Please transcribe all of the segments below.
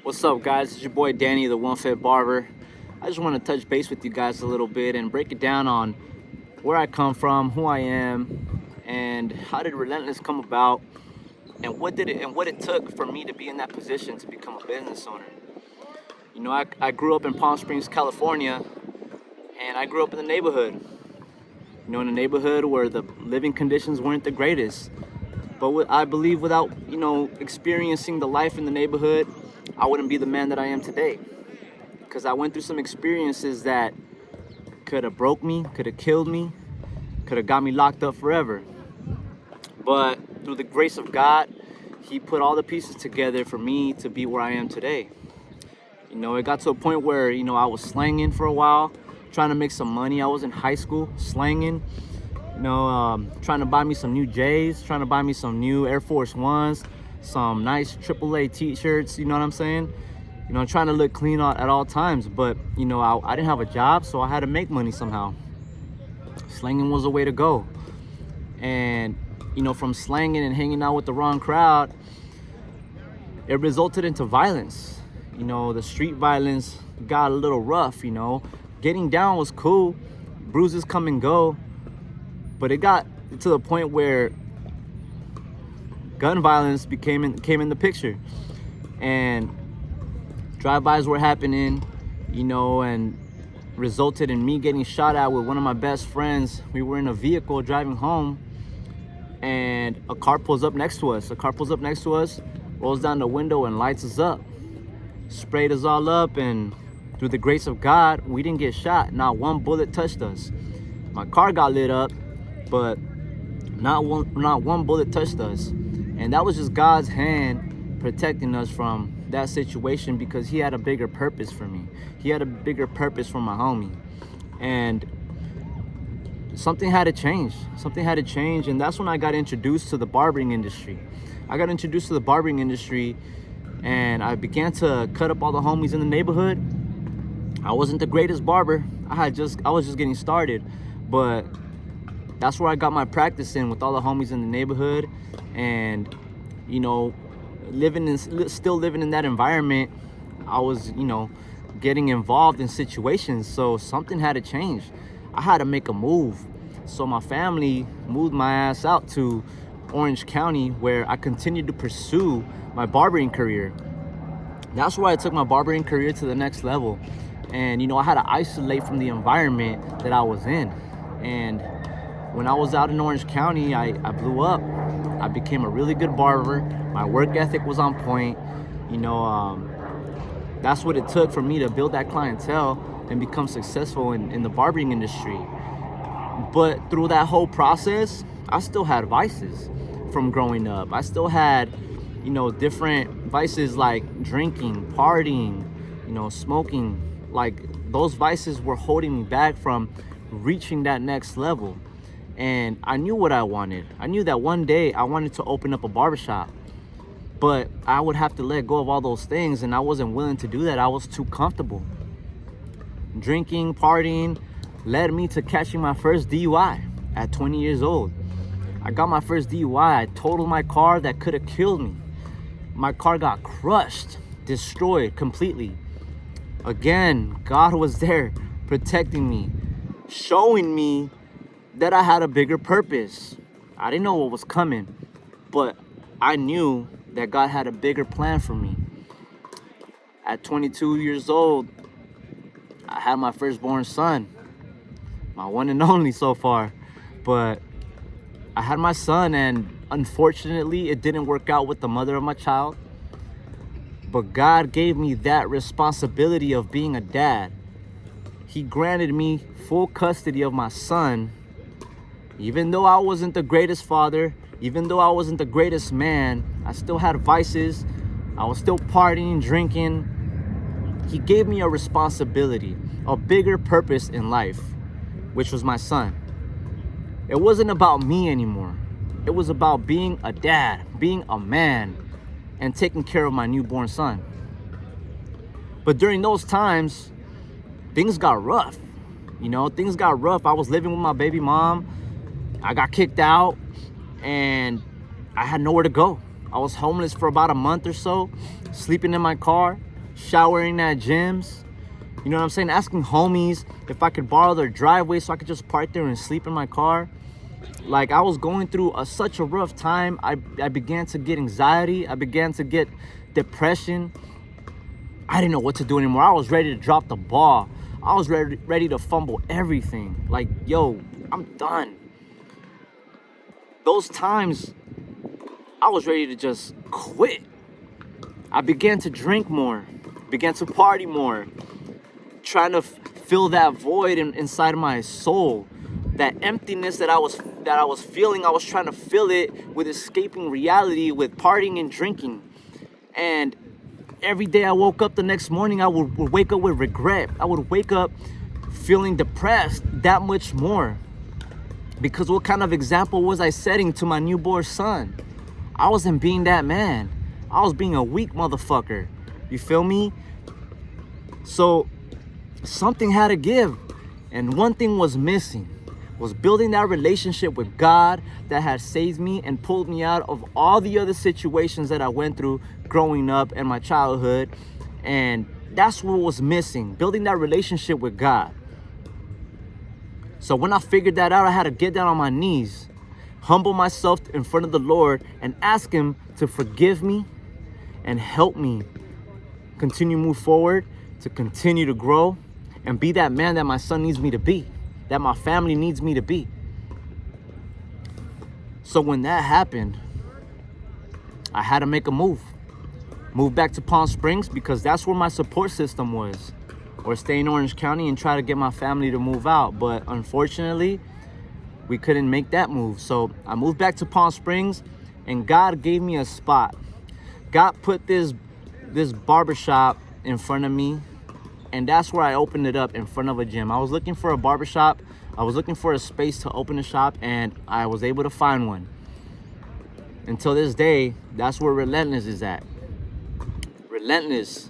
What's up, guys? It's your boy Danny, the One Fit Barber. I just want to touch base with you guys a little bit and break it down on where I come from, who I am, and how did Relentless come about, and what it took for me to be in that position to become a business owner. I grew up in Palm Springs, California, and I grew up in the neighborhood. In a neighborhood where the living conditions weren't the greatest. But I believe without, experiencing the life in the neighborhood, I wouldn't be the man that I am today. Because I went through some experiences that could have broke me, could have killed me, could have got me locked up forever. But through the grace of God, He put all the pieces together for me to be where I am today. It got to a point where, I was slanging for a while, trying to make some money. I was in high school slanging, trying to buy me some new J's, trying to buy me some new Air Force Ones, some nice AAA t-shirts, you know what I'm saying? Trying to look clean at all times. But, I didn't have a job, so I had to make money somehow. Slanging was the way to go. And, from slanging and hanging out with the wrong crowd, it resulted into violence. The street violence got a little rough, Getting down was cool, bruises come and go, but it got to the point where gun violence came in the picture, and drive-bys were happening, and resulted in me getting shot at with one of my best friends. We were in a vehicle driving home, and a car pulls up next to us. Rolls down the window and lights us up, sprayed us all up, and through the grace of God, we didn't get shot. Not one bullet touched us. My car got lit up, but not one bullet touched us. And that was just God's hand protecting us from that situation, because He had a bigger purpose for me. He had a bigger purpose for my homie. And something had to change. And that's when I got introduced to the barbering industry. And I began to cut up all the homies in the neighborhood. I wasn't the greatest barber. I was just getting started, but that's where I got my practice in, with all the homies in the neighborhood. And still living in that environment, I was getting involved in situations. So something had to change. I had to make a move. So my family moved my ass out to Orange County, where I continued to pursue my barbering career. That's where I took my barbering career to the next level. And I had to isolate from the environment that I was in. And when I was out in Orange County, I blew up. I became a really good barber. My work ethic was on point. That's what it took for me to build that clientele and become successful in the barbering industry. But through that whole process, I still had vices from growing up. I still had, different vices like drinking, partying, smoking. Like, those vices were holding me back from reaching that next level. And I knew what I wanted. I knew that one day I wanted to open up a barbershop, but I would have to let go of all those things, and I wasn't willing to do that. I was too comfortable. Drinking, partying led me to catching my first DUI at 20 years old. I got my first DUI. I totaled my car that could have killed me. My car got crushed, destroyed completely. Again, God was there protecting me, showing me that I had a bigger purpose. I didn't know what was coming, but I knew that God had a bigger plan for me. At 22 years old, I had my firstborn son, my one and only so far. But I had my son, and unfortunately, it didn't work out with the mother of my child. But God gave me that responsibility of being a dad. He granted me full custody of my son. Even though I wasn't the greatest father, even though I wasn't the greatest man, I still had vices. I was still partying, drinking. He gave me a responsibility, a bigger purpose in life, which was my son. It wasn't about me anymore. It was about being a dad, being a man, and taking care of my newborn son. But during those times, things got rough. Things got rough. I was living with my baby mom. I got kicked out, and I had nowhere to go. I was homeless for about a month or so, sleeping in my car. showering at gyms. You know what I'm saying? Asking homies if I could borrow their driveway so I could just park there and sleep in my car. Like, I was going through such a rough time. I began to get anxiety. I began to get depression. I didn't know what to do anymore. I was ready to drop the ball. I was ready to fumble everything. Like, yo, I'm done. Those times, I was ready to just quit. I began to drink more, began to party more, trying to fill that void inside of my soul. That emptiness that I was feeling, I was trying to fill it with escaping reality, with partying and drinking. And every day I woke up the next morning, I would wake up with regret. I would wake up feeling depressed that much more. Because what kind of example was I setting to my newborn son? I wasn't being that man. I was being a weak motherfucker. You feel me? So something had to give. And one thing was missing. Was building that relationship with God that had saved me and pulled me out of all the other situations that I went through growing up in my childhood. And that's what was missing, building that relationship with God. So when I figured that out, I had to get down on my knees, humble myself in front of the Lord, and ask Him to forgive me and help me continue to move forward, to continue to grow, and be that man that my son needs me to be, that my family needs me to be. So when that happened, I had to make a move. Move back to Palm Springs because that's where my support system was. Or stay in Orange County and try to get my family to move out. But unfortunately, we couldn't make that move. So I moved back to Palm Springs and God gave me a spot. God put this barbershop in front of me. And that's where I opened it up in front of a gym. I was looking for a barbershop. I was looking for a space to open a shop, and I was able to find one. Until this day, that's where Relentless is at. Relentless,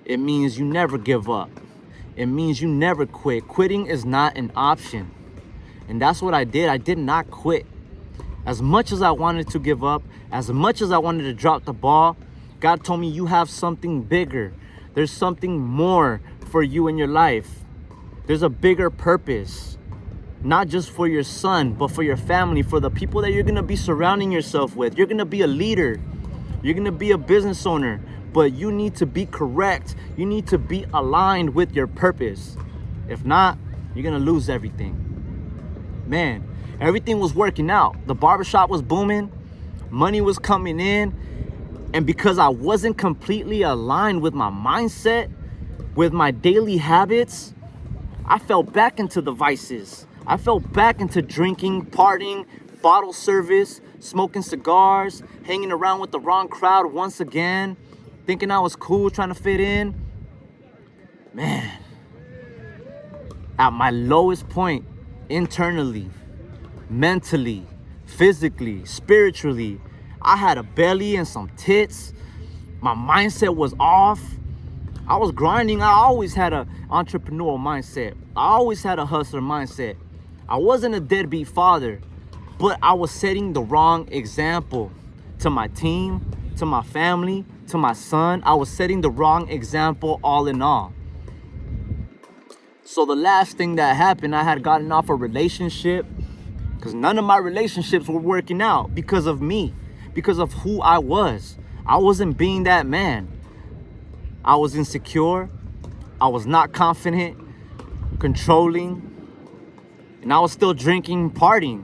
it means you never give up. It means you never quit. Quitting is not an option. And that's what I did. I did not quit. As much as I wanted to give up, as much as I wanted to drop the ball, God told me you have something bigger. There's something more for you in your life. There's a bigger purpose, not just for your son, but for your family, for the people that you're going to be surrounding yourself with. You're going to be a leader. You're going to be a business owner, but you need to be correct. You need to be aligned with your purpose. If not, you're going to lose everything. Man, everything was working out. The barbershop was booming. Money was coming in. And because I wasn't completely aligned with my mindset, with my daily habits, I fell back into the vices. I fell back into drinking, partying, bottle service, smoking cigars, hanging around with the wrong crowd once again, thinking I was cool, trying to fit in. Man, at my lowest point, internally, mentally, physically, spiritually, I had a belly and some tits. My mindset was off. I was grinding. I always had an entrepreneurial mindset. I always had a hustler mindset. I wasn't a deadbeat father, but I was setting the wrong example to my team, to my family, to my son. I was setting the wrong example all in all. So the last thing that happened, I had gotten off a relationship because none of my relationships were working out because of me. Because of who I was. I wasn't being that man. I was insecure. I was not confident, controlling, and I was still drinking, partying.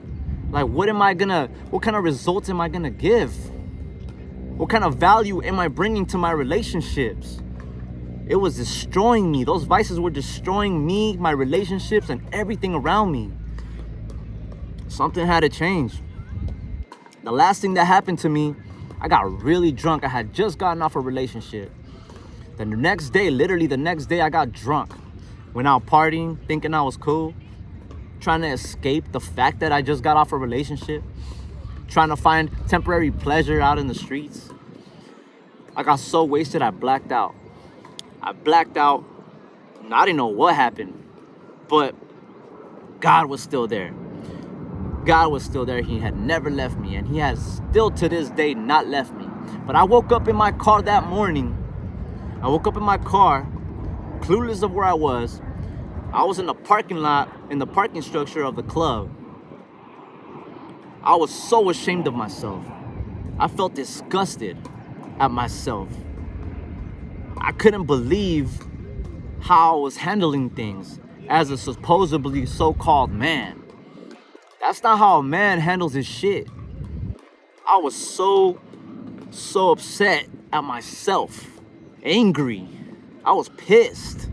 Like, what kind of results am I gonna give? What kind of value am I bringing to my relationships? It was destroying me. Those vices were destroying me, my relationships, and everything around me. Something had to change. The last thing that happened to me, I got really drunk. I had just gotten off a relationship. Then the next day, literally the next day, I got drunk. Went out partying, thinking I was cool. Trying to escape the fact that I just got off a relationship. Trying to find temporary pleasure out in the streets. I got so wasted, I blacked out. I didn't know what happened. But God was still there. God was still there. He had never left me, and He has still to this day not left me. But I woke up in my car that morning. I woke up in my car, clueless of where I was. I was in the parking lot, in the parking structure of the club. I was so ashamed of myself. I felt disgusted at myself. I couldn't believe how I was handling things as a supposedly so-called man. That's not how a man handles his shit. I was so upset at myself, angry. I was pissed.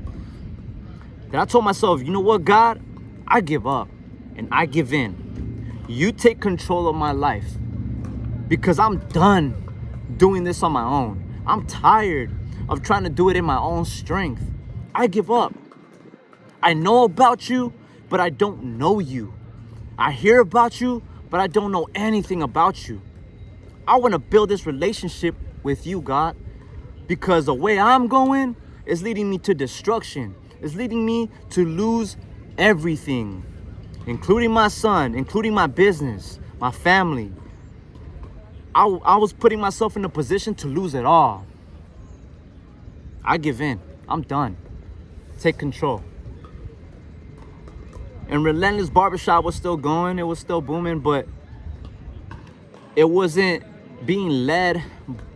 Then I told myself, you know what, God? I give up and I give in. You take control of my life because I'm done doing this on my own. I'm tired of trying to do it in my own strength. I give up. I know about you, but I don't know you. I hear about you, but I don't know anything about you. I want to build this relationship with you, God, because the way I'm going is leading me to destruction. It's leading me to lose everything, including my son, including my business, my family. I was putting myself in a position to lose it all. I give in. I'm done. Take control. And Relentless Barbershop was still going. It was still booming, but it wasn't being led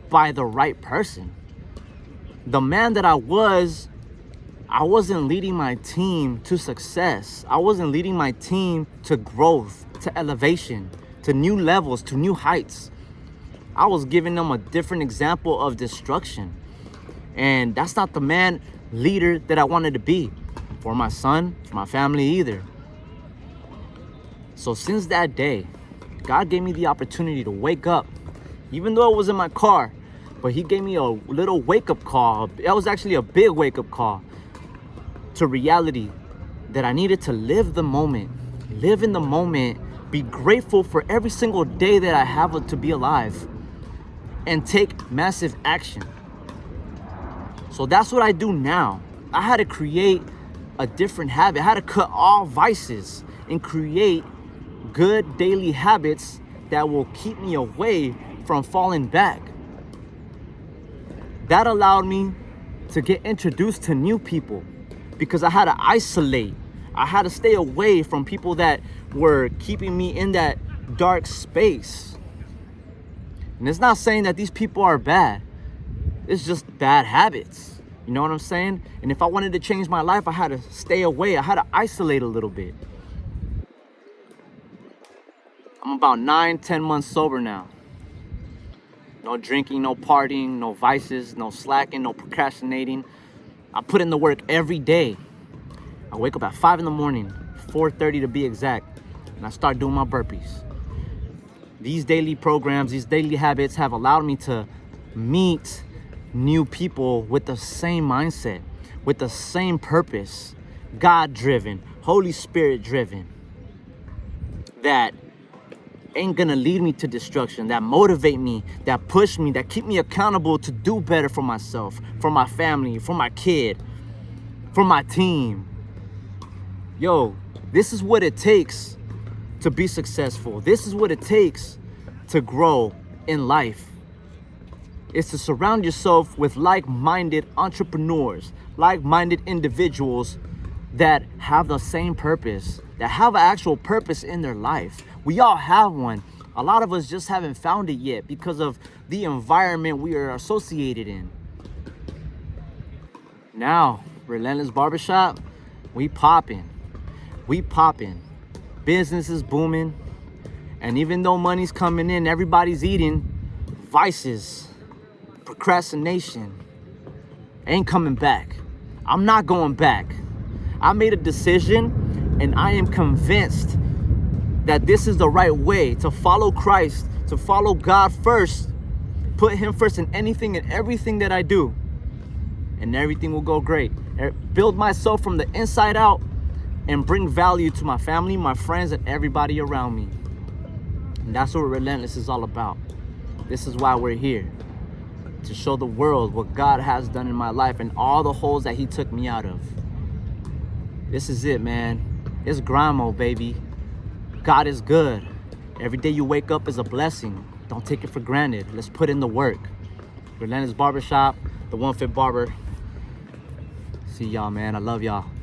by the right person. The man that I wasn't leading my team to success. I wasn't leading my team to growth, to elevation, to new levels, to new heights. I was giving them a different example of destruction. And that's not the man leader that I wanted to be for my son, for my family either. So since that day, God gave me the opportunity to wake up, even though I was in my car, but he gave me a little wake-up call. That was actually a big wake-up call to reality that I needed to live the moment, live in the moment, be grateful for every single day that I have to be alive, and take massive action. So that's what I do now. I had to create a different habit. I had to cut all vices and create good daily habits that will keep me away from falling back. That allowed me to get introduced to new people because I had to isolate. I had to stay away from people that were keeping me in that dark space. And it's not saying that these people are bad. It's just bad habits. You know what I'm saying? And if I wanted to change my life, I had to stay away. I had to isolate a little bit. I'm about 9-10 months sober now. No drinking, no partying, no vices, no slacking, no procrastinating. I put in the work every day. I wake up at 5 in the morning, 4:30 to be exact, and I start doing my burpees. These daily programs, these daily habits have allowed me to meet new people with the same mindset, with the same purpose, God-driven, Holy Spirit-driven, that ain't gonna lead me to destruction, that motivate me, that push me, that keep me accountable to do better for myself, for my family, for my kid, for my team. Yo, this is what it takes to be successful. This is what it takes to grow in life. It's to surround yourself with like-minded entrepreneurs, like-minded individuals that have the same purpose, that have an actual purpose in their life. We all have one. A lot of us just haven't found it yet because of the environment we are associated in. Now, Relentless Barbershop, we popping. Business is booming. And even though money's coming in, everybody's eating. Vices, procrastination ain't coming back. I'm not going back. I made a decision and I am convinced that this is the right way to follow Christ, to follow God first, put him first in anything and everything that I do, and everything will go great. Build myself from the inside out and bring value to my family, my friends, and everybody around me. And that's what Relentless is all about. This is why we're here, to show the world what God has done in my life and all the holes that he took me out of. This is it, man. It's grind mode, baby. God is good. Every day you wake up is a blessing. Don't take it for granted. Let's put in the work. Relentless Barbershop, the One Fit Barber. See y'all, man. I love y'all.